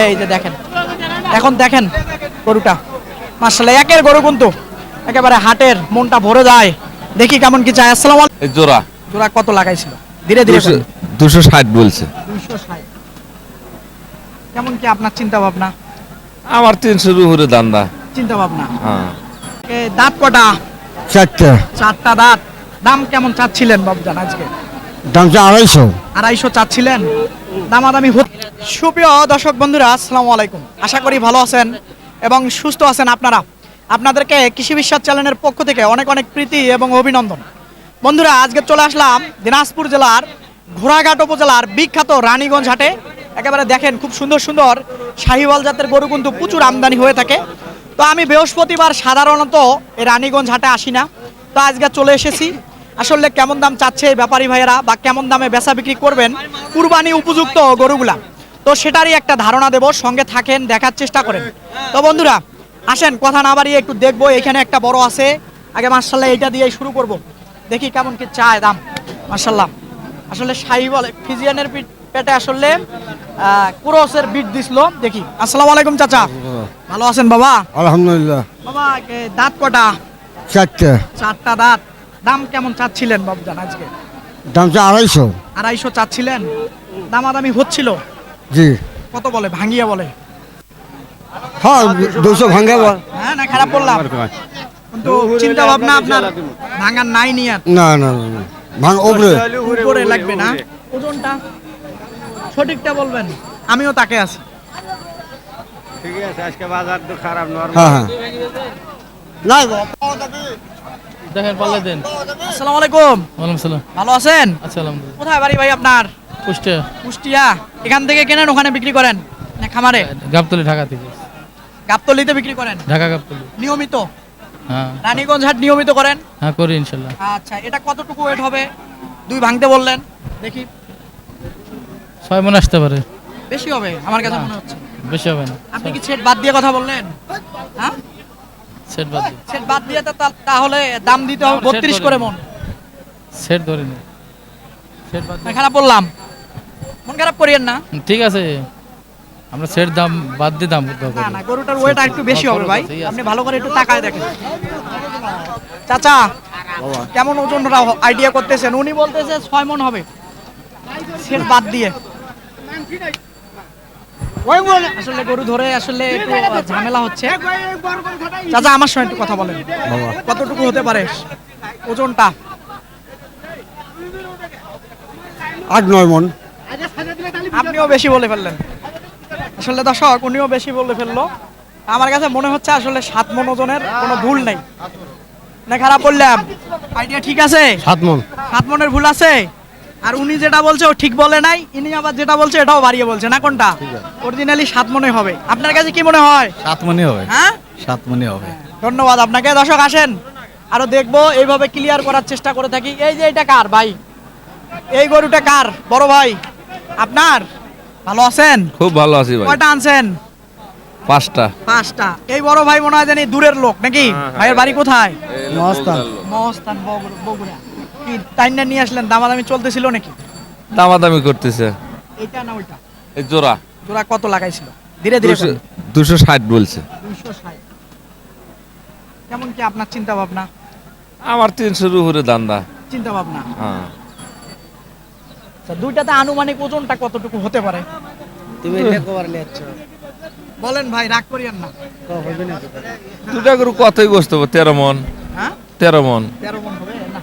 এই যে দেখেন, এখন দেখেন গরুটা মাশাআল্লাহ একের গরু কিন্তু একেবারে হাটের মনটা ভরে যায়। দেখি কেমন কি চাই। আসসালামু আলাইকুম। এই জোড়া জোড়া কত লাগাইছিল? ধীরে ধীরে 260 বলছে। 260। কেমন কি আপনার চিন্তা ভাবনা? আমার 300 এর উপরে দান্দা চিন্তা ভাবনা। হ্যাঁ। দাঁত কটা? চারটা। চারটা দাঁত। দাম কেমন চাচ্ছিলেন বাবুজান আজকে? দামটা 250। 250 চাচ্ছিলেন, দামাদামি সুপ্রিয় দর্শক বন্ধুরা আসসালামু আলাইকুম। আশা করি ভালো আছেন এবং সুস্থ আছেন আপনারা। আপনাদেরকে কৃষি বিশ্বাস চ্যানেলের পক্ষ থেকে অনেক অনেক প্রীতি এবং অভিনন্দন। বন্ধুরা আজকে চলে আসলাম দিনাজপুর জেলার ঘোড়াঘাট উপজেলার বিখ্যাত রানীগঞ্জ হাটে। একেবারে দেখেন খুব সুন্দর সুন্দর শাহিওয়াল জাতের গরু কিন্তু প্রচুর আমদানি হয়ে থাকে। তো আমি বৃহস্পতিবার সাধারণত এই রানীগঞ্জ হাটে আসি না, তো আজকে চলে এসেছি। আসলে কেমন দাম চাচ্ছে ব্যাপারী ভাইয়েরা বা কেমন দামে বেচা বিক্রি করবেন কুরবানি উপযুক্ত গরুগুলা, তো সেটারই একটা ধারণা দেব। সঙ্গে থাকেন, দেখার চেষ্টা করেন। তো বন্ধুরা আসেন, কথা না বাড়িয়ে একটু দেখবো। এখানে একটা বড় আছে, আগে মাশাআল্লাহ এইটা দিয়ে শুরু করব। দেখি কেমন কি চায় দাম। মাশাআল্লাহ আসলে শাহিওয়াল ফিজিয়ানের পেটে আসলে ক্রসের বিট দিছিল। দেখি। আসসালামু আলাইকুম চাচা, ভালো আছেন বাবা? আলহামদুলিল্লাহ। বাবা দাঁত কটা? চারটা। চারটা দাঁত। দাম কেমন চাচ্ছিলেন বাবুজান আজকে? দামটা 250। 250 চাচ্ছিলেন, দামাদামি হচ্ছিল? জি। কত বলে? ভাঙ্গিয়া বলে? হ্যাঁ 200 ভাঙা। হ্যাঁ না খারাপ বললাম, কিন্তু চিন্তা ভাবনা আপনার ভাঙার নাই নিয়ে? না না না, ভাঙ উপরে উপরে লাগবে না? ওজনটা সঠিকটা বলবেন, আমিও তাকে আছি। ঠিক আছে, আজকে বাজার তো খারাপ নরমাল। হ্যাঁ হ্যাঁ। না দেখেন পাল্লে দেন। আসসালামু আলাইকুম। ওয়ালাইকুম সালাম। ভালো আছেন? আচ্ছা আলহামদুলিল্লাহ। কোথায় বাড়ি ভাই আপনার? কুষ্টিয়া কুষ্টিয়া। এখান থেকে কেনেন ওখানে বিক্রি করেন না খামারে? গাবতলী ঢাকা থেকে। গাবতলীতে বিক্রি করেন ঢাকা গাবতলী। নিয়মিত? হ্যাঁ রানীগঞ্জ হাট নিয়মিত করেন? হ্যাঁ করি ইনশাল্লাহ। আচ্ছা, এটা কতটুকু ওয়েট হবে? দুই ভাঙতে বললেন, দেখি। 6 মণ আসতে পারে। বেশি হবে আমার কাছে মনে হচ্ছে। বেশি হবে না। আপনি কি সেট বাদ দিয়ে কথা বললেন? হ্যাঁ সেট বাদ দিই। সেট বাদ দিয়ে তাহলে দাম দিতে হবে 32 করে মন। সেট ধরে নি। সেট বাদ না খারাপ বললাম, মন খারাপ করিয়েন না। ঠিক আছে, আমরা সেট দাম বাদ দিয়ে দাম করতে হবে। না না, গরুটার ওয়েট একটু বেশি হবে ভাই, আপনি ভালো করে একটু তাকায় দেখেন। চাচা কেমন ওজন আইডিয়া করতেছেন? উনি বলতেছে 6 মণ হবে সেট বাদ দিয়ে। আসলে গরু ধরে আসলে একটু ঝামেলা হচ্ছে। চাচা আমার সঙ্গে একটু কথা বলেন, কতটুকু হতে পারে ওজনটা? 8-9 মণ। আপনিও বেশি বলে ফেললেন। আসলে দর্শক উনিও বেশি বলে ফেললো। আমার কাছে মনে হচ্ছে আসলে 7 মণ ওজনের কোনো ভুল নেই। না খারাপ বললাম? আইডিয়া ঠিক আছে? 7 মণ। 7 মণের ভুল আছে? আর উনি যেটা বলছে ও ঠিক বলে নাই, ইনি আবার যেটা বলছে এটাও বাড়িয়ে বলছে না। কোনটা অরিজিনালি? 7 মণে হবে। আপনার কাছে কি মনে হয়? 7 মণই হবে। হ্যাঁ 7 মণই হবে। ধন্যবাদ আপনাকে। দর্শক আসেন আরো দেখবো, এইভাবে ক্লিয়ার করার চেষ্টা করে থাকি। এই যে এটা কার ভাই? এই গরুটা কার বড় ভাই? আপনার? ভালো আছেন? খুব ভালো আছি ভাই। কয়টা আনছেন? 5টা। 5টা। এই বড় ভাই মনে হয় জানি দূরের লোক নাকি? ভাইয়ের বাড়ি কোথায়? মস্তান। মহস্থান বগুড়া। কি টাইনা নিয়ে আসলেন? দামাদামি চলতেছিল নাকি? দামাদামি করতেছে। এইটা না ওইটা? এই জোড়া জোড়া কত লাগাইছিল? ধীরে ধীরে বলেন। 260 বলছে। 260। কেমন কি আপনার চিন্তা ভাবনা? আমার 300 এর উপরে দান্দা। চিন্তা ভাবনা। হ্যাঁ। আচ্ছা, দুইটাতে আনুমানিক ওজনটা কতটুকু হতে পারে? তুমি এটা কভার নিচ্ছ বলেন ভাই, রাগ করিয়েন না। হবে না। দুটা গরু কতই গোস্ত হবে? 13 মণ। হ্যাঁ 13 মণ। 13 মণ হবে না?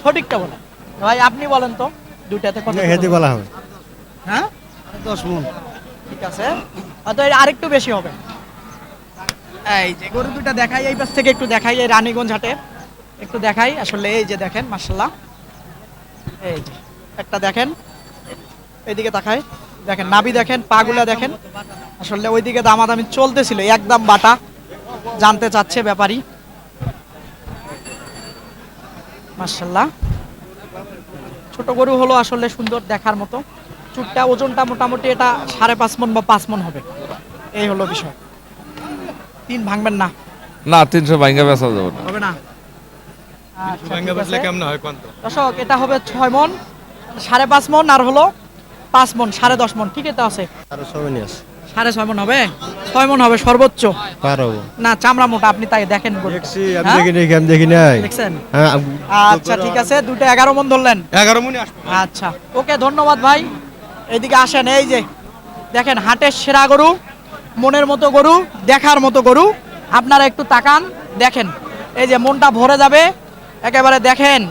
সঠিকটা বলেন ভাই, আপনি বলেন তো দুইটাতে কত? হেদি বলা হবে। হ্যাঁ 10 মণ। ঠিক আছে, হয়তো এর আরেকটু বেশি হবে। এই যে গরু দুইটা দেখাই, এই পাশ থেকে একটু দেখাই, এই রানীগঞ্জ হাটে একটু দেখাই। আসলে এই যে দেখেন মাশাআল্লাহ, এই যে একটা দেখেন, এইদিকে তাকায় দেখেন, নাভি দেখেন, পাগুলা দেখেন। আসলে ওইদিকে দামাদামি চলতেছিল, একদম বাটা জানতে চাচ্ছে ব্যাপারী। মাশাআল্লাহ ছোট গরু হলো আসলে সুন্দর দেখার মতো। চুটটা ওজনটা মোটামুটি এটা 5.5 মণ বা 5 মণ হবে, এই হলো বিষয়। 3 ভাঙবেন না? না 300 ভাঙা বেচা যাবে না। হবে না? আচ্ছা, ঠিক আছে। কেমন হয় কোন? দর্শক এটা হবে 6 মণ, 5.5 মণ আর হলো 5 মন 10.5 মন ঠিক আছে আছে আরো সবাই নিয়ে আসে 6.5 মন হবে 6 মন হবে সর্বোচ্চ পারবো না চামড়া মোটা আপনি তাই দেখেন গরুটা। দেখছি আমি হ্যাঁ? দেখি নাই আমি দেখি নাই দেখছেন হ্যাঁ আচ্ছা ঠিক আছে দুটো 11 মন ধরলেন 11 মনে আসবে আচ্ছা ওকে ধন্যবাদ ভাই এইদিকে আসেন এই যে দেখেন হাটের সেরা গরু মনের মতো গরু দেখার মতো গরু আপনারা একটু তাকান দেখেন এই যে মনটা ভরে যাবে একেবারে দেখেন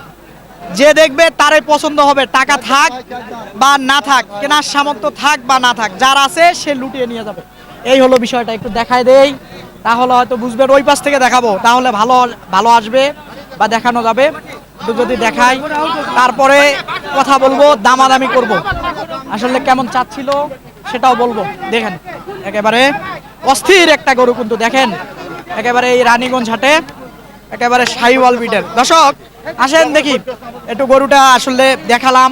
যে দেখবে তারই পছন্দ হবে টাকা থাক বা না থাক কেনার সামর্থ্য থাক বা না থাক যার আছে সে লুটিয়ে নিয়ে যাবে এই হলো বিষয়টা একটু দেখায় দেই তাহলে হয়তো বুঝবেন ওই পাশ থেকে দেখাবো তাহলে ভালো ভালো আসবে বা দেখানো যাবে একটু যদি দেখাই তারপরে কথা বলবো দামাদামি করব আসলে কেমন চাচ্ছিল সেটাও বলবো দেখেন একেবারে অস্থির একটা গরু কিন্তু দেখেন একেবারে এই রানীগঞ্জ হাটে একেবারে শাহিওয়াল বিটের দর্শক আসেন দেখি একটু গরুটা আসলে দেখালাম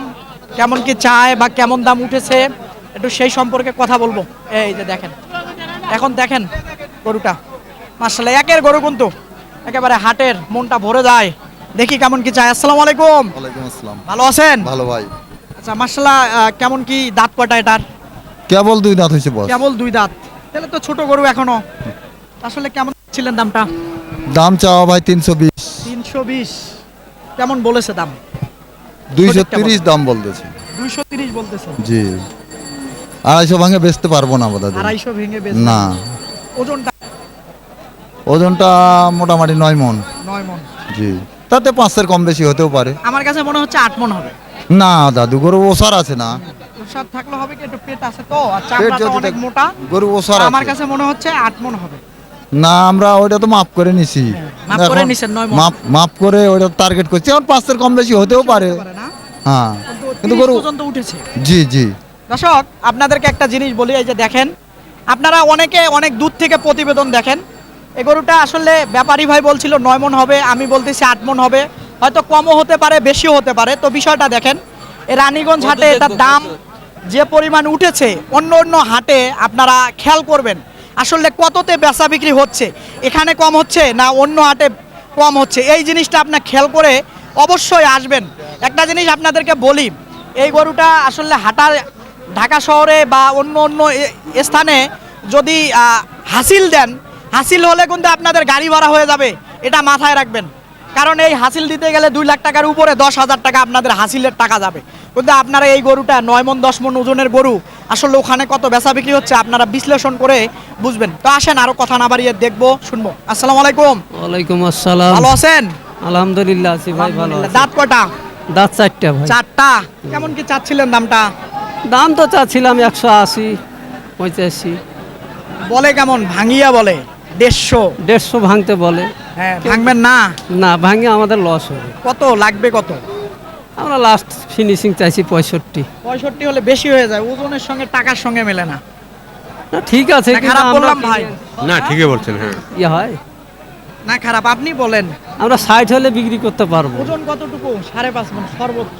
কেমন কি চায় বা কেমন দাম উঠেছে একটু সেই সম্পর্কে কথা বলবো এই যে দেখেন এখন দেখেন গরুটা মাশাআল্লাহ একের গরু কিন্তু একেবারে হাটের মনটা ভরে যায় দেখি কেমন কি চায় আসসালামু আলাইকুম ওয়ালাইকুম আসসালাম ভালো আছেন ভালো ভাই আচ্ছা মাশাআল্লাহ কেমন কি দাঁত কয়টা এটার কেবল 2 দাঁত হয়েছে বস কেবল 2 দাঁত তাহলে তো ছোট গরু এখনো আসলে কেমন ছিলেন দামটা দাম চাওয়া ভাই 320 320 কেমন বলেছে দাম 230 দাম বলতেছে 230 বলতেছে জি 250 ভাঙে বেচতে পারবো না বোধহয় 250 ভেঙে বেশ না ওজনটা ওজনটা মোটামুটি 9 মন 9 মণ জি তাতে 5 কম বেশি হতেও পারে আমার কাছে মনে হচ্ছে 8 মণ হবে না দাদু গরু ওসার আছে না প্রসাদ থাকলে হবে কি একটু পেট আছে তো আর পেট চামড়াটা যদি অনেক থাক- মোটা গরু ওসার আমার আছে কাছে মনে হচ্ছে 8 মণ হবে না আমরা ওইটা তো মাপ করে নিছি মাপ করে এখন নিছেন, 9 মণ। মাপ করে ওইটা টার্গেট করছি এখন 5 কম বেশি হতেও পারে পারে না হ্যাঁ কিন্তু কিন্তু 30 গরু পর্যন্ত উঠেছে জি জি দর্শক আপনাদেরকে একটা জিনিস বলি এই যে দেখেন আপনারা অনেকে অনেক দূর থেকে প্রতিবেদন দেখেন এই গরুটা আসলে ব্যাপারী ভাই বলছিল 9 মণ হবে আমি বলতেছি 8 মণ হবে হয়তো কমও হতে পারে বেশিও হতে পারে তো বিষয়টা দেখেন এই রানীগঞ্জ হাটে এটার দাম যে পরিমাণ উঠেছে অন্য অন্য হাটে আপনারা খেয়াল করবেন আসলে কততে বেচা বিক্রি হচ্ছে এখানে কম হচ্ছে না অন্য হাটে কম হচ্ছে এই জিনিসটা আপনার খেয়াল করে অবশ্যই আসবেন একটা জিনিস আপনাদেরকে বলি এই গরুটা আসলে হাটার ঢাকা শহরে বা অন্য অন্য স্থানে যদি হাসিল দেন হাসিল হলে কিন্তু আপনাদের গাড়ি ভাড়া হয়ে যাবে এটা মাথায় রাখবেন কারণ এই হাসিল দিতে গেলে 2 লাখ টাকার উপরে 10,000 টাকা আপনাদের হাসিলের টাকা যাবে কিন্তু আপনারা এই গরুটা 9 মণ 10 মণ ওজনের গরু আসলে ওখানে কত বেচা বিক্রি হচ্ছে আপনারা বিশ্লেষণ করে বুঝবেন তো আসেন আরো কথা না বাড়িয়ে দেখবো শুনবো আসসালামু আলাইকুম ওয়ালাইকুম আসসালাম ভালো আছেন আলহামদুলিল্লাহ আছি ভাই ভালো আলহামদুলিল্লাহ। আছি। দাঁত কয়টা দাঁত চারটা ভাই 4টা কেমন কি চাচ্ছিলেন দামটা দাম তো চাচ্ছিলাম 180 85 বলে কেমন ভাঙিয়া বলে 150 150 ভাঙতে বলে হ্যাঁ ভাঙবেন না না ভাঙে আমাদের লস হবে কত লাগবে কত আমরা লাস্ট ফিনিশিং চাইছি 65 65 হলে বেশি হয়ে যায় ওজনের সঙ্গে টাকার সঙ্গে মেলে না না ঠিক আছে না, কিন্তু খারাপ আমরা বললাম ভাই না ঠিকই বলছেন হ্যাঁ ইয়ে হয় না খারাপ আপনি বলেন আমরা 60 হলে বিক্রি করতে পারবো ওজন কতটুকু 5.5 মণ সর্বোচ্চ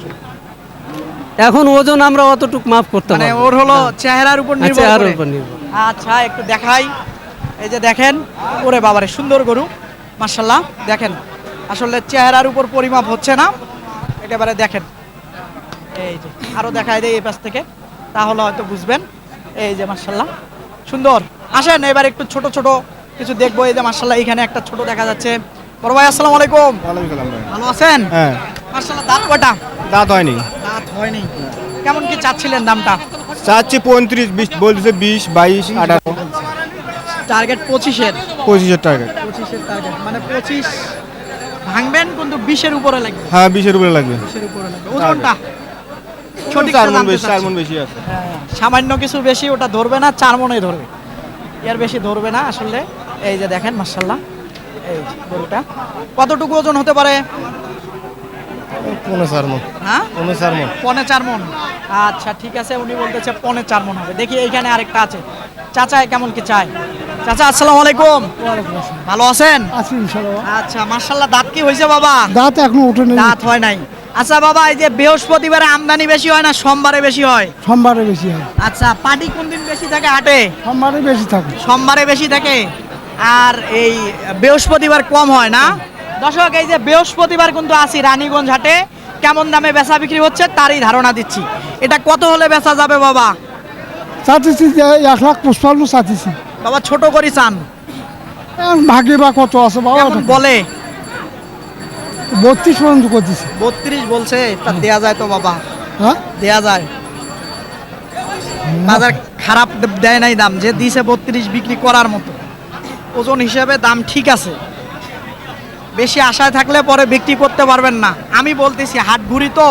এখন ওজন আমরা অতটুক মাপ করতে মানে পারবো ওর হলো চেহারার উপর নির্ভর চেহারার করে উপর নির্ভর। আচ্ছা একটু দেখাই এই যে দেখেন ওরে বাবারে সুন্দর গরু মাশাআল্লাহ দেখেন আসলে চেহারার উপর পরিমাপ হচ্ছে না একেবারে দেখেন এই যে আরো দেখাই দেয় এই পাশ থেকে তাহলে হয়তো বুঝবেন এই যে মাশাআল্লাহ সুন্দর আসেন এবার একটু ছোট ছোট কিছু দেখবো এই যে মাশাআল্লাহ এখানে একটা ছোট দেখা যাচ্ছে বড় ভাই আসসালামু আলাইকুম ওয়ালাইকুম সালাম ভাই ভালো আছেন হ্যাঁ মাশাআল্লাহ দাঁত কয়টা দাঁত হয়নি দাঁত হয়নি কেমন কি চাচ্ছিলেন দামটা চাচ্ছি 35 20 বলতেছে 20 22 18 টার্গেট 25-এর 25 টাকা 25-এর টার্গেট মানে 25 ভাঙবেন কিন্তু 20-এর উপরে লাগবে হ্যাঁ 20 এর উপরে লাগবে 20-এর উপরে লাগবে ওজনটা সঠিক 4 মণ বেশি 4 মণ বেশি আছে সামান্য কিছু বেশি ওটা ধরবে না 4 মণই ধরবে এর বেশি ধরবে না আসলে এই যে দেখেন মাশাআল্লাহ এই যে গরুটা কতটুকু ওজন হতে পারে 4 মণ হ্যাঁ 4 মণ 4.5 মণ আচ্ছা ঠিক আছে উনি বলতেছে 4.5 মণ হবে দেখি এইখানে আরেকটা আছে চাচা কেমন কি চায় চাচা আসসালামু আলাইকুম ভালো আছেন আছি ইনশাআল্লাহ আচ্ছা মাশাআল্লাহ দাঁত কি হয়েছে বাবা দাঁত এখনো ওঠে নাই দাঁত হয় নাই আচ্ছা বাবা এই যে বৃহস্পতিবারে আমদানি বেশি হয় না সোমবারে বেশি হয় সোমবারে বেশি হয় আচ্ছা পাটি কোন দিন বেশি থাকে হাটে সোমবারে বেশি থাকে সোমবারে বেশি থাকে আর এই বৃহস্পতিবার কম হয় না দর্শক এই যে বৃহস্পতিবার কিন্তু আসি রানীগঞ্জ হাটে কেমন দামে বেচা বিক্রি হচ্ছে তারই ধারণা দিচ্ছি এটা কত হলে বেচা যাবে বাবা? চাচ্ছি যে 1,55,000 চাচ্ছি। বাবা ছোট করি চান, এখন ভাগে বা কত আছে বাবা? কেমন বলে? 32 পর্যন্ত করতেছি। 32 বলছে, তা দেয়া যায় তো বাবা, হ্যাঁ, দেয়া যায়। বাজার খারাপ দেয় নাই দাম, যে দিছে 32 বিক্রি করার মতো। ওজন হিসেবে দাম ঠিক আছে। বেশি আশায় থাকলে পরে বিক্রি করতে পারবেন না। আমি বলতেছি হাট ঘুরি তো,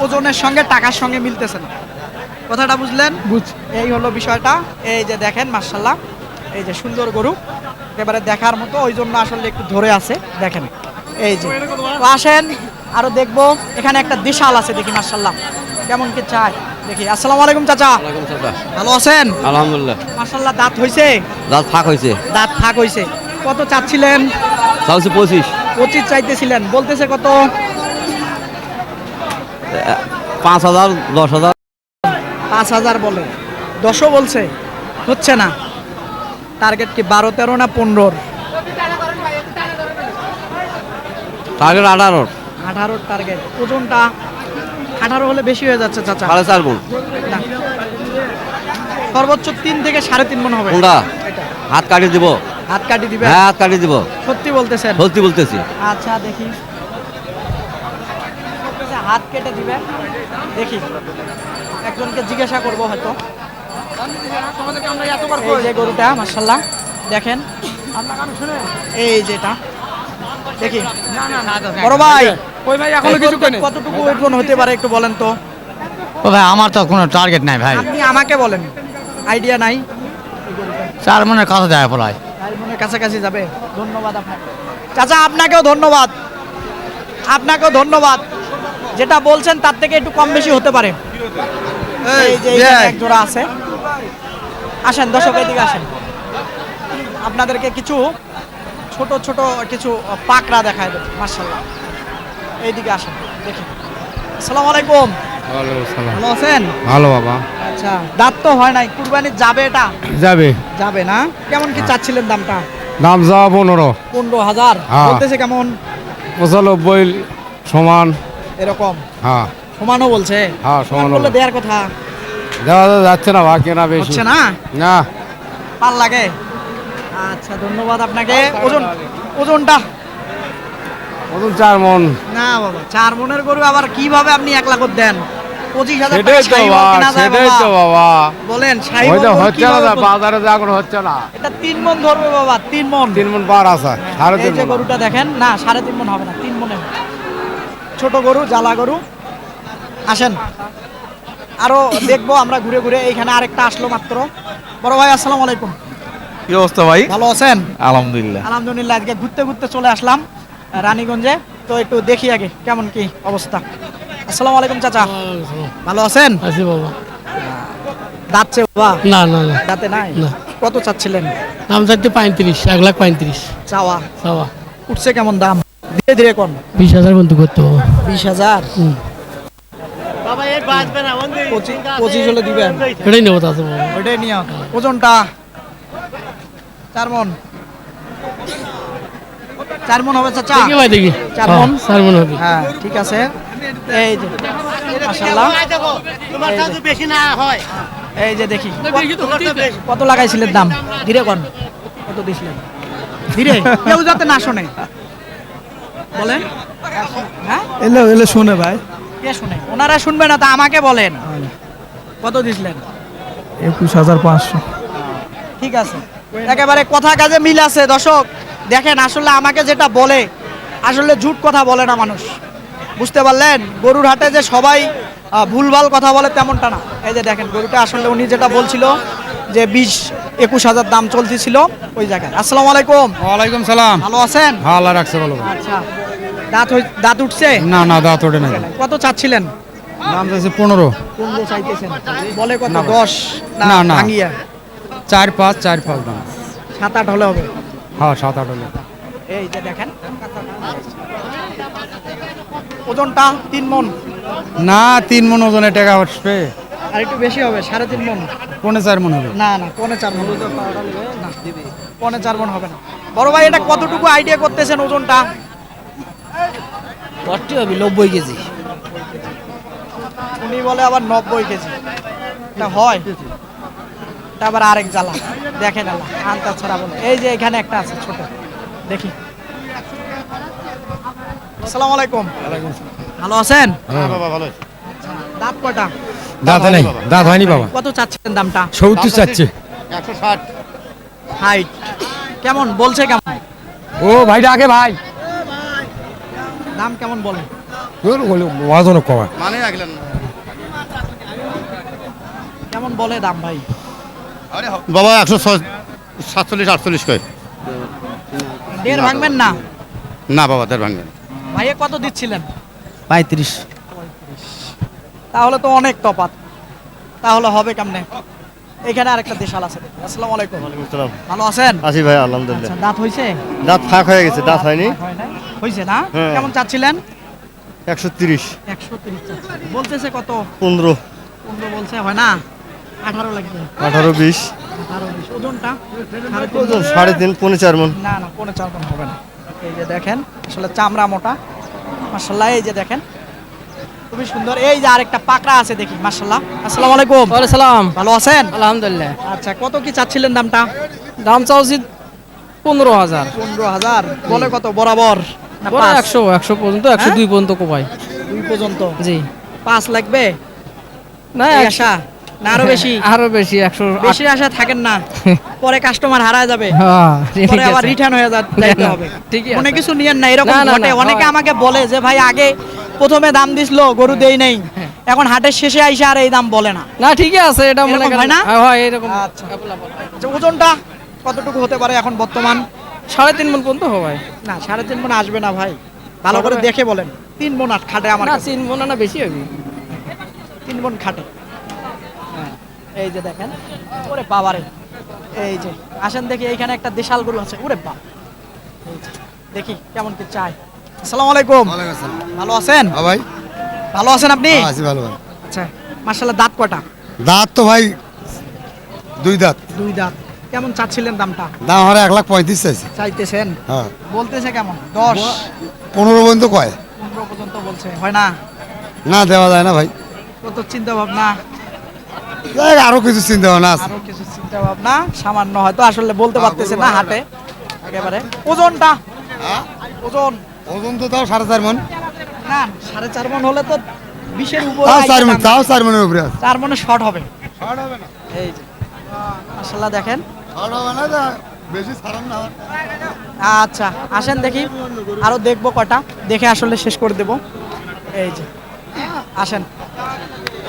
ওজনের সঙ্গে টাকার সঙ্গে মিলতেছে না। কথাটা বুঝলেন? বুঝছি। এই হলো বিষয়টা। এই যে দেখেন মাশাআল্লাহ, এই যে সুন্দর গরু, একেবারে দেখার মতো, ওই জন্য আসলে একটু ধরে আছে। দেখেন এই যে, তো আসেন আরো দেখবো। এখানে একটা দেশাল আছে, দেখি মাশাআল্লাহ কেমন কি চাই দেখি। আসসালামু আলাইকুম চাচা, ভালো আছেন? আলহামদুলিল্লাহ, মাশাআল্লাহ দাঁত হইছে? দাঁত ফাঁক হয়েছে। দাঁত ফাঁক হইছে। কত চাচ্ছিলেন? চাচ্ছি 25, 25 চাইতেছিলেন, বলতেছে কত? 5,000, 10,000। 5,000 বলে, 10ও বলছে, হচ্ছে না। টার্গেট কি 12, 13 না 15? টার্গেট 18। 18 টার্গেট। ওজনটা 18 হলে বেশি হয়ে যাচ্ছে চাচা। 4.5 মণ। না। সর্বোচ্চ 3 থেকে 3.5 মণ হবে। কোনটা? হাত কাটি দিব। হাত কাটি দিবে? হ্যাঁ, হাত কাটি দিব। সত্যি বলতেছেন? সত্যি বলতেছি। আচ্ছা দেখি, হাত কেটে দিবে, দেখি একজনকে জিজ্ঞাসা করবো হয়তো। এই যে গরুটা মাশাআল্লাহ দেখেন, এই যেটা দেখি। বড় ভাই, এখনো কিছু কতটুকু ওজন হতে পারে একটু বলেন তো? ও ভাই আমার তো কোনো টার্গেট নাই ভাই, আপনি আমাকে বলেন, আইডিয়া নাই। 4 মনের কাছে যায় প্রায়। তাই মনের কাছাকাছি যাবে। ধন্যবাদ আপনাকে চাচা, আপনাকেও ধন্যবাদ, আপনাকেও ধন্যবাদ। যেটা বলছেন তার থেকে একটু কম বেশি হতে পারে। এই যে এইখানে এক জোড়া আছে। আসেন দর্শক, এদিকে আসেন, আপনাদেরকে কিছু ছোট ছোট কিছু পাকড়া দেখায় দেব। মাশাআল্লাহ, এইদিকে আসেন দেখি। আসসালামু আলাইকুম, ভালো আছেন? ভালো বাবা, আচ্ছা, দাঁত তো হয় নাই, কুরবানি যাবে এটা? যাবে। যাবে না? কেমন কি চাচ্ছিলেন দামটা? দাম যাওয়া 15। 15,000 হ্যাঁ। বলতেছে কেমন? 95 সমান। এরকম হ্যাঁ সমানও বলছে? হ্যাঁ, সমান বললে দেওয়ার কথা, দেওয়া যাচ্ছে না, ভাগ কেনা বেশি হচ্ছে না, না। পাল লাগে। আচ্ছা ধন্যবাদ আপনাকে। ওজনটা? ওজন 4 মণ। না বাবা, 4 মনের গরু আবার কিভাবে আপনি 1 লাখ দেন? 25,000 সেটাই তো টাকা বাবা, কেনা যায় সেটাই তো বাবা? বাবা। বলেন সাইবল ওইটা গরু হচ্ছে না, কিভাবে বাজারে যা এখন হচ্ছে না। এটা 3 মণ ধরবে বাবা, 3 মণ। 3 মণ পার আছে, সাড়ে এই 3 যে মণ। গরুটা দেখেন, না 3.5 মণ হবে না, 3 মণে। ছোট গরু, জ্বালা গরু। আসেন আরো দেখবো আমরা ঘুরে ঘুরে। এইখানে আরেকটা আসলো মাত্র। বড় ভাই আসসালামু আলাইকুম, কি অবস্থা ভাই? ভালো আছেন? আলহামদুলিল্লাহ। আলহামদুলিল্লাহ। আজকে ঘুরতে ঘুরতে চলে আসলাম রানীগঞ্জে, তো একটু দেখি আগে কেমন কি অবস্থা। আসসালামু আলাইকুম চাচা, ভালো আছেন? আছি বাবা। দাঁতছে বাবা? না না না, দাঁতে নাই? না। কত চাচ্ছিলেন? দাম চাইতে 35, 1,35,000 চাওয়া। চাওয়া। উঠছে কেমন দাম? ধীরে ধীরে কোন? 20,000 বন্ধু করতে হবে। 20,000? 25 হলে দিবেন? এটাই নেবো তাতে বাবা। ওইটাই নিয়ে। ওজনটা? 4 মণ। 4 মণ হবে চাচা? দেখি ভাই দেখি। 4 মণ? 4 মন হবে। হ্যাঁ ঠিক আছে। এই যে মাশাআল্লাহ, এই যে দেখি কত লাগাইছিলেন দাম? ধীরে কোন, কত দিছিলেন? ধীরে, কেউ যাতে না শোনে বলেন। হ্যাঁ এলে শুনে ভাই। কে শুনে? ওনারা শুনবে না, তা আমাকে বলেন কত দিছিলেন? 21,500। ঠিক আছে, একেবারে কথা কাজে মিল আছে। দর্শক দেখেন, আসলে আমাকে যেটা বলে, আসলে ঝুট কথা বলে না মানুষ, বুঝতে পারলেন? গরুর হাটে যে সবাই ভুলভাল কথা বলে তেমনটা না। এই যে দেখেন গরুটা, আসলে উনি যেটা বলছিল যে 20-21,000 দাম চলতেছিল ওই জায়গায়। আসসালামু আলাইকুম। ওয়ালাইকুম সালাম। ভালো আছেন? হ্যাঁ, আল্লাহ রাখছে ভালো। আচ্ছা, দাঁত উঠছে? না না, দাঁত ওঠে না। কত চাচ্ছিলেন? দাম চাইছে 15। 15 চাইতেছেন, বলে কত? 10? না, না। ভাঙিয়া 4-5 দাম। 7-8 হলে হবে। হ্যাঁ, 7-8 হলে। এই যে দেখেন, ওজনটা 3 মণ। না, 3 মণ ওজনে টাকা আসবে। আর একটু বেশি হবে, 3.5 মণ। 4.5 মণ হবে। না না, 4.5 মণ। না, 4.5 মণ হবে না। বড় ভাই, এটা কতটুকু আইডিয়া করতেছেন ওজনটা? 40 হবে, 90 কেজি। উনি বলে আবার 90 কেজি। এটা হয়? এটা আবার আরেক জ্বালা। দেখেন আল্লাহ আন্তা ছাড়া বলে। এই যে এখানে একটা আছে ছোট, দেখি। আসসালামু আলাইকুম। ভালো আছেন? হ্যাঁ বাবা ভালো আচ্ছা, দাঁত কয়টা? দাঁত নেই, দাঁত হয়নি বাবা। কত চাচ্ছেন দামটা? 70 চাচ্ছে। 160। হাইট কেমন বলছে, কেমন ও ভাইটা আগে ভাই, দাম কেমন বলে? ওয়াজন কমা। মানে আগলেন কেমন বলে দাম ভাই? বাবা 147 48 কয়। দেড় ভাঙবেন না? না বাবা দেড় ভাঙবেন। ভাইয়া কত দিচ্ছিলেন? 35। তাহলে তো অনেক তফাৎ। তাহলে হবে কেমনে? এখানে আরেকটা দেশাল আছে দেখি। আসসালামু আলাইকুম। ভালো আছেন? আসি ভাই আলহামদুলিল্লাহ। আচ্ছা, দাঁত হইছে? দাঁত ফাঁক হয়ে গেছে, দাঁত হয়নি। হয় নাই? হইছে না? হ্যাঁ। কেমন চাচ্ছিলেন? 130 130 চাচ্ছিলেন। বলতেছে কত? 15 15 বলছে, হয় না? 18 লাগবে। 18 20 18 20। ওজনটা? ওজন 3.5 পৌনে 4 মণ। না না, 4.5 মণ হবে না। এই যে দেখেন, আসলে চামড়া মোটা মাশাআল্লাহ। এই যে দেখেন খুবই সুন্দর। এই যে আরেকটা পাকড়া আছে দেখি মাশাআল্লাহ। আসসালামু আলাইকুম। ওয়ালাইকুম সালাম। ভালো আছেন? আলহামদুলিল্লাহ। আচ্ছা, কত কি চাচ্ছিলেন দামটা? দাম চাওছি 15,000। 15,000 বলে কত বরাবর? না বড় 5? 100 পর্যন্ত, 102 পর্যন্ত কোপাই। 2 পর্যন্ত। জি। 5 লাগবে? না এই আশা না আরো বেশি? আরো বেশি, 100। বেশি আশা থাকেন না, পরে কাস্টমার হারায় যাবে, হ্যাঁ, ঠিক পরে আবার আছে। রিটার্ন হয়ে যাইতে না, হবে। ঠিকই আছে। মনে কিছু নিয়েন না, এরকম না, না, ঘটে। না, অনেকে হয়। আমাকে বলে যে ভাই আগে প্রথমে দাম দিছিল, গরু দেই নাই, এখন হাটের শেষে আইসা আর এই দাম বলে না। না ঠিকই আছে, এটা মনে এরকম করেন হয় না? হ্যাঁ, হয় এরকম। আচ্ছা। আচ্ছা, ওজনটা কতটুকু হতে পারে এখন বর্তমান? 3.5 মণ পর্যন্ত হবে। না 3.5 মণ আসবে না ভাই, ভালো করে দেখে বলেন। 3 মণ খাটে আমার না কাছে। 3 মণ না, বেশি হবে। 3 মণ খাটে। হ্যাঁ, এই যে দেখেন, ওরে বাবারে। এই যে আসেন দেখি, এইখানে একটা দেশাল গরু আছে। ওরে বাপ, এই যে দেখি কেমন কি চাই। আসসালামু আলাইকুম। ভালো আছেন? হ্যাঁ ভাই, ভালো আছেন আপনি? আছি ভালো ভাই। আচ্ছা, মাশাআল্লাহ। দাঁত কয়টা? দাঁত তো ভাই 2 দাঁত। 2 দাঁত। কেমন চাচ্ছিলেন দামটা? দাম হারে 1,35,000 চাইছে। চাইতেছেন? হ্যাঁ, বলতেছে কেমন? 10 15 পর্যন্ত কয়। 15 পর্যন্ত বলছে, হয় না? না দেওয়া যায় না ভাই, কত চিন্তা ভাবনা? দেখ আরো কিছু চিন্তা ভাবনা আছে। আরো কিছু চিন্তা ভাবনা সামান্য, হয়তো আসলে বলতে পারতেছে না হাটে একেবারে। ওজনটা? ওজন ওজন তো তাও 4.5 মণ। না 4.5 মণ হলে তো 20-এর উপরে। তাও 4 মণ, তাও 4 মণের উপরে আছে। 4 মণে শর্ট হবে। শর্ট হবে না, এই যে মাশাআল্লাহ দেখেন। শর্ট হবে না, তা বেশি ছাড়ান না। আচ্ছা, আসেন দেখি, আরো দেখবো কটা, দেখে আসলে শেষ করে দেব। এই যে আসেন,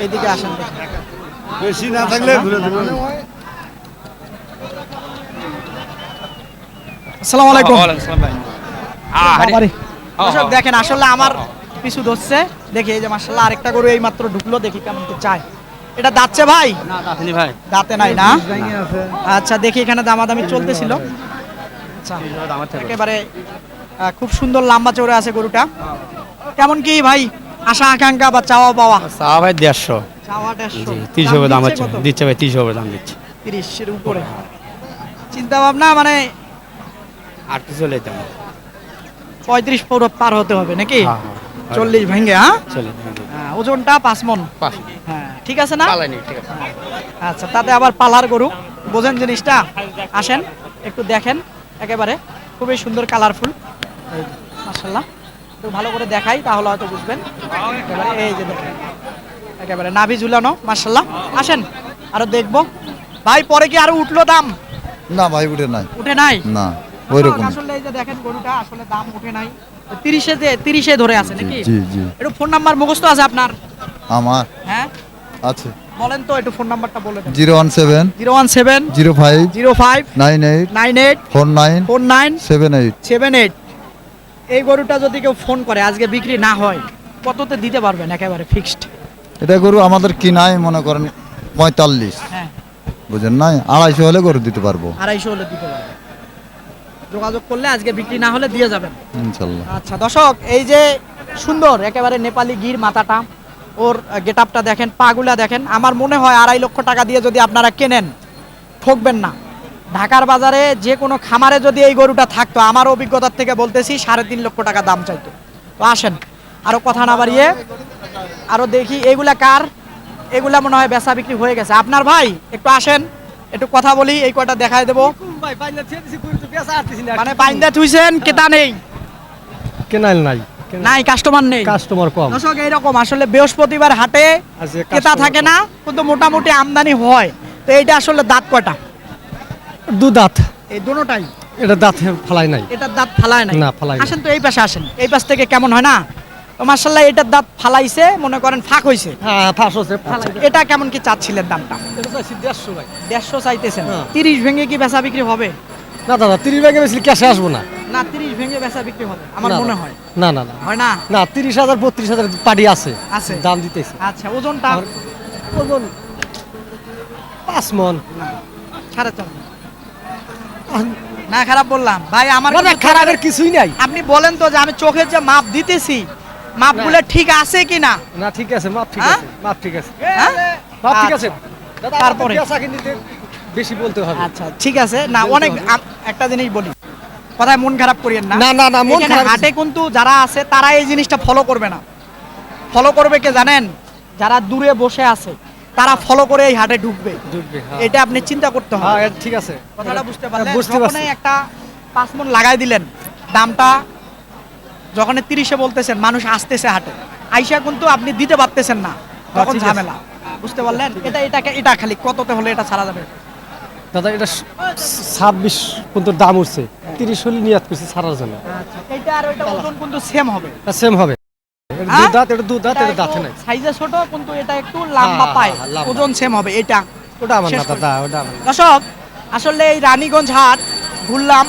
এইদিকে আসেন দেখি। বেশি না থাকলে ঘুরে দেবেন। আসসালামু আলাইকুম। আরে বাবারে। দর্শক দেখেন, আসলে আমার পিছু ধরছে। দেখি এই যে মাশাআল্লাহ আরেকটা গরু এই মাত্র ঢুকলো, দেখি কেমন কি চায়। এটা দাঁতছে ভাই? না দাঁতনি ভাই। দাঁতে নাই না? আচ্ছা, দেখি এখানে দামাদামি চলতেছিল। আচ্ছা, একেবারে খুব সুন্দর লম্বা চওড়া আছে গরুটা। কেমন কি ভাই আশা আকাঙ্ক্ষা বা চাওয়া পাওয়া? চা ভাই 150। চাওয়া 150। 30 হবে দাম দিচ্ছে হচ্ছে, কত? দিচ্ছে ভাই 30 হবে দাম দিচ্ছে। 30-এর উপরে চিন্তা ভাবনা, মানে আর কিছু চলে দাম 35 পুরো পার হতে হবে নাকি? হ্যাঁ, 40 ভেঙে। হ্যাঁ, চলে ওজনটা 5 মণ। পাঁচ। হ্যাঁ, ঠিক আছে না? পালাইনি, ঠিক আছে। আচ্ছা, তাতে আবার পালার গরু, বোঝেন জিনিসটা। আসেন একটু দেখেন, একেবারে খুবই সুন্দর কালারফুল। মাশাআল্লাহ, একটু ভালো করে দেখাই তাহলে হয়তো বুঝবেন। একেবারে এই যে দেখেন, একেবারে নাভি ঝুলানো মাশাআল্লাহ। আসেন আরো দেখবো ভাই। পরে কি আরো উঠলো দাম? না ভাই উঠে নাই, উঠে নাই? না ওইরকম। আসলে এই যে দেখেন গরুটা, আসলে দাম উঠে নাই। 30-এ ধরে আছে নাকি? জি জি, একটু ফোন নাম্বার মুখস্থ আছে আপনার? আমার হ্যাঁ, আছে বলেন তো, একটু ফোন নাম্বারটা বলে দেন। 017 017 05 05 98 98 49 49 78। 78। এই গরুটা যদি কেউ ফোন করে আজকে বিক্রি না হয়, কততে দিতে পারবেন একেবারে ফিক্সড? এটা গরু আমাদের কিনাই মনে করেন 45, হ্যাঁ, বুঝেন নাই, 250 হলে গরু দিতে পারবো 250 হলে দিতে পারবেন। যোগাযোগ করলে আজকে বিক্রি না হলে দিয়ে যাবেন ইনশাল্লাহ। আচ্ছা দর্শক, এই যে সুন্দর একেবারে নেপালি গির মাথাটা, ওর গেটআপটা দেখেন, পাগুলা দেখেন। আমার মনে হয় 2.5 লক্ষ টাকা দিয়ে যদি আপনারা কেনেন, ঠকবেন না। ঢাকার বাজারে যে কোনো খামারে যদি এই গরুটা থাকতো, আমার অভিজ্ঞতার থেকে বলতেছি 3.5 লক্ষ টাকা দাম চাইতো। তো আসেন, আরো কথা না বাড়িয়ে আরো দেখি এগুলা কার, এগুলা মনে হয় বেচা বিক্রি হয়ে গেছে। আপনার ভাই একটু আসেন, একটু কথা বলি, এই কয়টা দেখাই দেবো। মানে বাইন্দা থুইছেন, কেতা নেই, কেনাল নাই নাই কাস্টমার নেই, কাস্টমার কম দর্শক এইরকম আসলে বৃহস্পতিবার হাটে ক্রেতা থাকে না, কিন্তু মোটামুটি আমদানি হয়। তো এইটা আসলে দাঁত কয়টা? দু দাঁত এই দুটোটাই, এটা দাঁত ফালাই নাই এটার দাঁত ফালায় নাই। না, ফালায় নাই। আসেন তো এই পাশে আসেন, এই পাশ থেকে কেমন হয় না? তো মাশাআল্লাহ এটার দাঁত ফালাইছে, মনে করেন ফাঁক হইছে। হ্যাঁ ফাঁস হচ্ছে এটা কেমন কি চাচ্ছিলেন দামটা? 150 ভাই 150 চাইতেছেন। হ্যাঁ। 30 ভেঙে কি বেচা বিক্রি হবে? না দাদা 30 ব্যাগে বেশি ক্যাশে আসবো না না 30 ভেঙে বেচা বিক্রি হবে আমার না, মনে না। হয়। না না না হয় না? না 30,000 32,000 পাটি আছে আছে। দাম দিতেছে আচ্ছা ওজনটা ওজন 5 মন খারাপ চল না, খারাপ বললাম ভাই, আমার না, না, কিন্তু খারাপের কিছুই নাই আপনি বলেন তো যে আমি চোখের যে মাপ দিতেছি, মাপগুলো ঠিক আছে কিনা? না ঠিক আছে মাপ ঠিক হ্যাঁ? আছে মাপ ঠিক আছে হ্যাঁ? মাপ ঠিক আছে দাদা তারপরে? পেঁচা কিনতে বেশি বলতে হবে আচ্ছা ঠিক আছে না, অনেক একটা জিনিস বলি, কথায় মন খারাপ করিয়েন না। না না না মন এখানে খারাপ হাটে কিন্তু যারা আছে তারা এই জিনিসটা ফলো করবে না। ফলো করবে কে জানেন? যারা দূরে বসে আছে তারা ফলো করে এই হাটে ঢুকবে। ঢুকবে, হ্যাঁ। এটা আপনি চিন্তা করতে হবে। হ্যাঁ ঠিক আছে কথাটা বুঝতে পারলেন? বুঝতে পারছি যখনই একটা 5 মণ লাগাই দিলেন, দামটা যখন 30-এ বলতেছেন, মানুষ আসতেছে হাটে, আইসা কিন্তু আপনি দিতে পারতেছেন না, তখন ঠিক আছে। ঝামেলা। বুঝতে পারলেন? এটা খালি কততে হলে এটা ছাড়া যাবে? দাদা এটা 26 পর্যন্ত দাম উঠছে 30 হলে নিয়াত করছি ছাড়ার জন্য আচ্ছা এইটা আর ওইটা ওজন কিন্তু সেম হবে। সেম হবে এটা হ্যাঁ? দুধ দাঁত এটা দুধ দাঁত এটা দাঁতে নাই সাইজে ছোট কিন্তু এটা একটু লম্বা হ্যাঁ, পায়, হ্যাঁ, লম্বা। ওজন সেম হবে। এটা ওটা আমার শেষ না করি। দাদা ওটা আমার না। দর্শক আসলে এই রানীগঞ্জ হাট ঘুরলাম,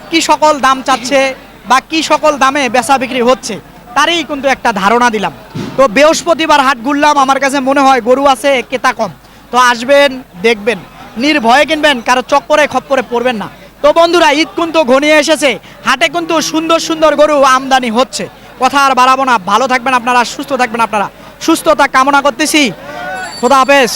কি সকল দাম চাচ্ছে বা কি সকল দামে বেচা বিক্রি হচ্ছে তারই কিন্তু একটা ধারণা দিলাম। তো বৃহস্পতিবার হাট ঘুরলাম, আমার কাছে মনে হয় গরু আছে, ক্রেতা কম। তো আসবেন, দেখবেন, নির্ভয়ে কিনবেন, কারো চক্করে খপ্পরে পড়বেন না। তো বন্ধুরা ঈদ কিন্তু ঘনিয়ে এসেছে, হাটে কিন্তু সুন্দর সুন্দর গরু আমদানি হচ্ছে। কথা আর বাড়াবো না, ভালো থাকবেন আপনারা, সুস্থ থাকবেন আপনারা, সুস্থতা কামনা করতেছি। খোদা হাফেজ।